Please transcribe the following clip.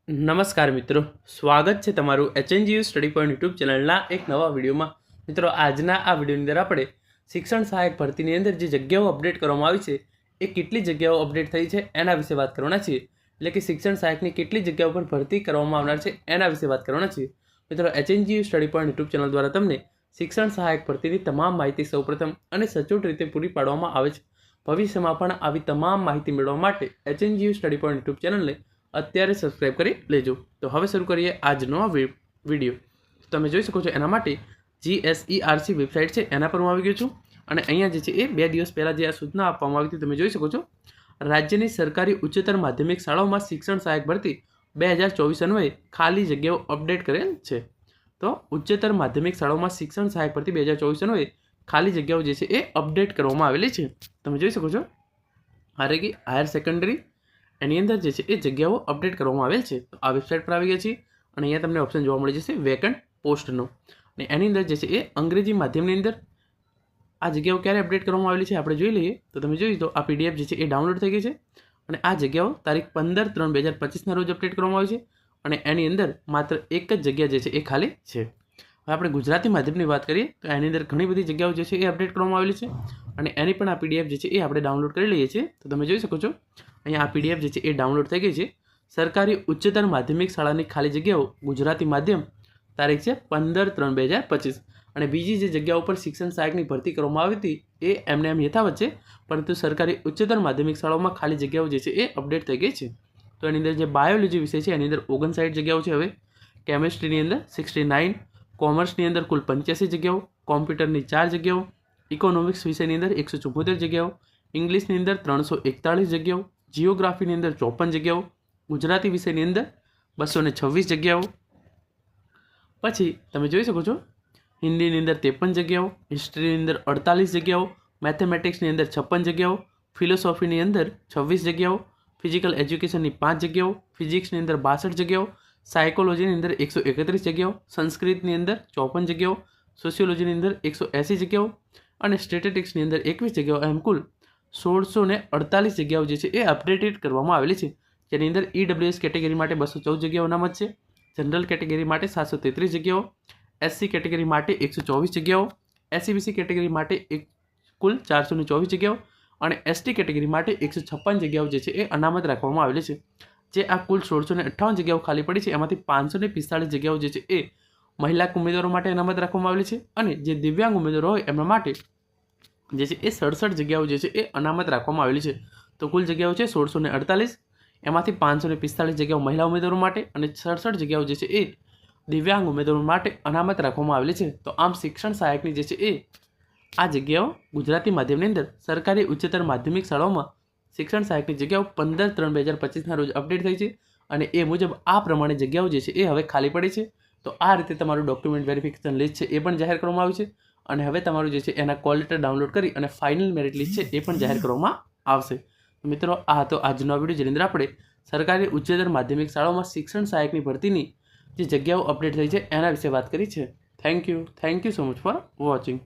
નમસ્કાર મિત્રો, સ્વાગત છે તમારું HNGU સ્ટડી પોઈન્ટ યુટ્યુબ ચેનલના એક નવા વિડીયોમાં. મિત્રો, આજના આ વિડીયોની અંદર આપણે શિક્ષણ સહાયક ભરતીની અંદર જે જગ્યાઓ અપડેટ કરવામાં આવી છે એ કેટલી જગ્યાઓ અપડેટ થઈ છે એના વિશે વાત કરવાના છીએ. એટલે કે શિક્ષણ સહાયકની કેટલી જગ્યાઓ પર ભરતી કરવામાં આવનાર છે એના વિશે વાત કરવાના છીએ. મિત્રો, HNGU study point YouTube channel દ્વારા તમને શિક્ષણ સહાયક ભરતીની તમામ માહિતી સૌપ્રથમ અને સચોટ રીતે પૂરી પાડવામાં આવે છે. ભવિષ્યમાં પણ આવી તમામ માહિતી મેળવવા માટે HNGU સ્ટડી પોઈન્ટ યુટ્યુબ ચેનલને અત્યારે સબસ્ક્રાઇબ કરી લેજો. તો હવે શરૂ કરીએ આજનો વિડીયો. તમે જોઈ શકો છો એના માટે GSERC વેબસાઇટ છે એના પર હું આવી ગયો છું અને અહીંયા જે છે એ 2 દિવસ પહેલાં જે આ સૂચના આપવામાં આવી હતી તમે જોઈ શકો છો. રાજ્યની સરકારી ઉચ્ચતર માધ્યમિક શાળાઓમાં શિક્ષણ સહાયક ભરતી 2024 અન્વયે ખાલી જગ્યાઓ અપડેટ કરેલ છે. તો ઉચ્ચતર માધ્યમિક શાળાઓમાં શિક્ષણ સહાયક ભરતી 2024 અન્વયે ખાલી જગ્યાઓ જે છે એ અપડેટ કરવામાં આવેલી છે. તમે જોઈ શકો છો હાયર સેકન્ડરી એની અંદર જે છે એ જગ્યાઓ અપડેટ કરવામાં આવેલ છે. તો આ વેબસાઇટ પર આવી ગયા છીએ અને અહીંયા તમને ઓપ્શન જોવા મળી જશે વેકન્ટ પોસ્ટનો. અને એની અંદર જે છે એ અંગ્રેજી માધ્યમની અંદર આ જગ્યાઓ ક્યારે અપડેટ કરવામાં આવેલી છે આપણે જોઈ લઈએ. તો તમે જોઈ તો આ PDF જે છે એ ડાઉનલોડ થઈ ગઈ છે અને આ જગ્યાઓ તારીખ 15/3/2025ના રોજ અપડેટ કરવામાં આવી છે અને એની અંદર માત્ર એક જ જગ્યા જે છે એ ખાલી છે. હવે આપણે ગુજરાતી માધ્યમની વાત કરીએ તો એની અંદર ઘણી બધી જગ્યાઓ જે છે એ અપડેટ કરવામાં આવેલી છે અને એની પણ આ PDF જે છે એ આપણે ડાઉનલોડ કરી લઈએ છીએ. તો તમે જોઈ શકો છો અહીંયા આ PDF જે છે એ ડાઉનલોડ થઈ ગઈ છે. સરકારી ઉચ્ચતર માધ્યમિક શાળાની ખાલી જગ્યાઓ ગુજરાતી માધ્યમ તારીખ છે 15/3/2025 અને બીજી જે જગ્યાઓ પર શિક્ષણ સહાયકની ભરતી કરવામાં આવી હતી એ એમને એમ યથાવત છે, પરંતુ સરકારી ઉચ્ચતર માધ્યમિક શાળાઓમાં ખાલી જગ્યાઓ જે છે એ અપડેટ થઈ ગઈ છે. તો એની અંદર જે બાયોલોજી વિષય છે એની અંદર 59 જગ્યાઓ છે. હવે કેમિસ્ટ્રીની અંદર 69, કોમર્સની અંદર કુલ 85 જગ્યાઓ, કોમ્પ્યુટરની 4 જગ્યાઓ, ઇકોનોમિક્સ વિષયની અંદર 174 જગ્યાઓ, ઇંગ્લિશની અંદર 341 જગ્યાઓ, જીઓગ્રાફીની અંદર 54 જગ્યાઓ, ગુજરાતી વિષયની અંદર 226 જગ્યાઓ. પછી તમે જોઈ શકો છો હિન્દીની અંદર 53 જગ્યાઓ, હિસ્ટ્રીની અંદર 48 જગ્યાઓ, મેથેમેટિક્સની અંદર 56 જગ્યાઓ, ફિલોસોફીની અંદર 26 જગ્યાઓ, ફિઝિકલ એજ્યુકેશનની 5 જગ્યાઓ, ફિઝિક્સની અંદર 62 જગ્યાઓ, સાયકોલોજીની અંદર 131 જગ્યાઓ, સંસ્કૃતની અંદર 54 જગ્યાઓ, સોશિયોલોજીની અંદર 180 જગ્યાઓ અને સ્ટેટિસ્ટિક્સની અંદર 21 જગ્યાઓ, એમ કુલ 1648 જગ્યાઓ જે છે એ અપડેટેડ કરવામાં આવેલી છે. જેની અંદર EWS કેટેગરી માટે 214 જગ્યાઓ અનામત છે, જનરલ કેટેગરી માટે 733 જગ્યાઓ, SC કેટેગરી માટે 124 જગ્યાઓ, SCBC કેટેગરી માટે કુલ 424 જગ્યાઓ અને ST કેટેગરી માટે 156 જગ્યાઓ જે છે એ અનામત રાખવામાં આવેલી છે. જે આ કુલ 1658 જગ્યાઓ ખાલી પડી છે એમાંથી 545 જગ્યાઓ જે છે એ મહિલા ઉમેદવારો માટે અનામત રાખવામાં આવેલી છે અને જે દિવ્યાંગ ઉમેદવારો હોય એમના માટે જે છે એ 67 જગ્યાઓ જે છે એ અનામત રાખવામાં આવેલી છે. તો કુલ જગ્યાઓ છે 1648, એમાંથી 545 જગ્યાઓ મહિલા ઉમેદવારો માટે અને 67 જગ્યાઓ જે છે એ દિવ્યાંગ ઉમેદવારો માટે અનામત રાખવામાં આવેલી છે. તો આમ શિક્ષણ સહાયકની જે છે એ આ જગ્યાઓ ગુજરાતી માધ્યમની અંદર સરકારી ઉચ્ચતર માધ્યમિક શાળાઓમાં શિક્ષણ સહાયકની જગ્યાઓ 15/3/2025ના રોજ અપડેટ થઈ છે અને એ મુજબ આ પ્રમાણે જગ્યાઓ જે છે એ હવે ખાલી પડી છે. તો આ રીતે તમારું ડોક્યુમેન્ટ વેરિફિકેશન લિસ્ટ છે એ પણ જાહેર કરવામાં આવ્યું છે અને હવે તમારું જે છે એના કોલ લેટર ડાઉનલોડ કરી અને ફાઇનલ મેરિટ લિસ્ટ છે એ પણ જાહેર કરવામાં આવશે. મિત્રો, આ હતો આજનો વિડીયો જેની અંદર આપણે સરકારી ઉચ્ચતર માધ્યમિક શાળાઓમાં શિક્ષણ સહાયકની ભરતીની જે જગ્યાઓ અપડેટ થઈ છે એના વિશે વાત કરી છે. Thank you so much for watching.